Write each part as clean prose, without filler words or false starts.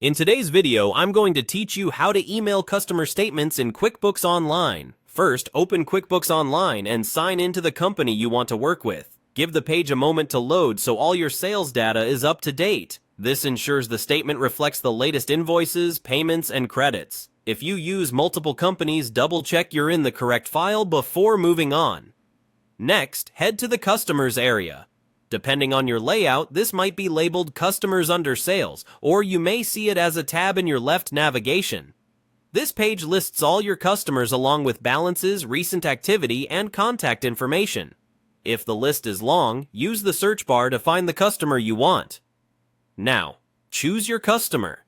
In today's video, I'm going to teach you how to email customer statements in QuickBooks Online. First, open QuickBooks Online and sign into the company you want to work with. Give the page a moment to load so all your sales data is up to date. This ensures the statement reflects the latest invoices, payments, and credits. If you use multiple companies, double-check you're in the correct file before moving on. Next, head to the Customers area. Depending on your layout, this might be labeled Customers under Sales, or you may see it as a tab in your left navigation. This page lists all your customers along with balances, recent activity, and contact information. If the list is long, use the search bar to find the customer you want. Now, choose your customer.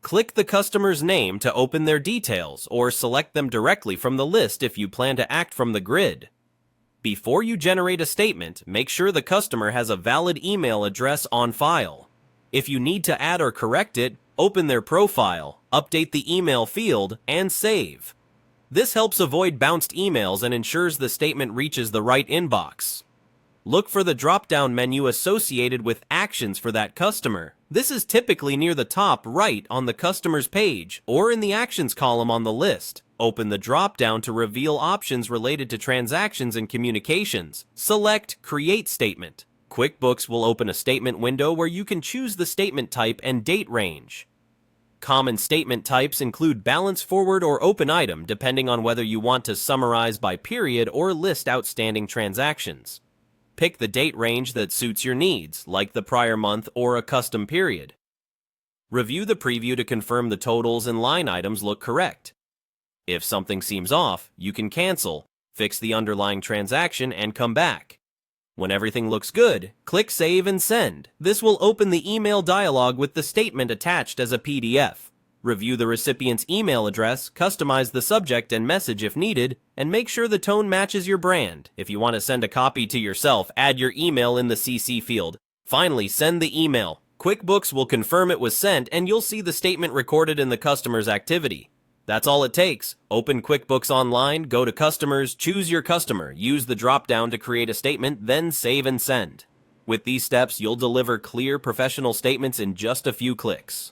Click the customer's name to open their details, or select them directly from the list if you plan to act from the grid. Before you generate a statement, make sure the customer has a valid email address on file. If you need to add or correct it, open their profile, update the email field, and save. This helps avoid bounced emails and ensures the statement reaches the right inbox. Look for the drop-down menu associated with actions for that customer. This is typically near the top right on the customer's page or in the actions column on the list. Open the drop-down to reveal options related to transactions and communications. Select Create Statement. QuickBooks will open a statement window where you can choose the statement type and date range. Common statement types include balance forward or open item, depending on whether you want to summarize by period or list outstanding transactions. Pick the date range that suits your needs, like the prior month or a custom period. Review the preview to confirm the totals and line items look correct. If something seems off, you can cancel, fix the underlying transaction, and come back. When everything looks good, click Save and Send. This will open the email dialog with the statement attached as a PDF. Review the recipient's email address, customize the subject and message if needed, and make sure the tone matches your brand. If you want to send a copy to yourself, add your email in the CC field. Finally, send the email. QuickBooks will confirm it was sent, and you'll see the statement recorded in the customer's activity. That's all it takes. Open QuickBooks Online, go to Customers, choose your customer, use the drop-down to create a statement, then save and send. With these steps, you'll deliver clear, professional statements in just a few clicks.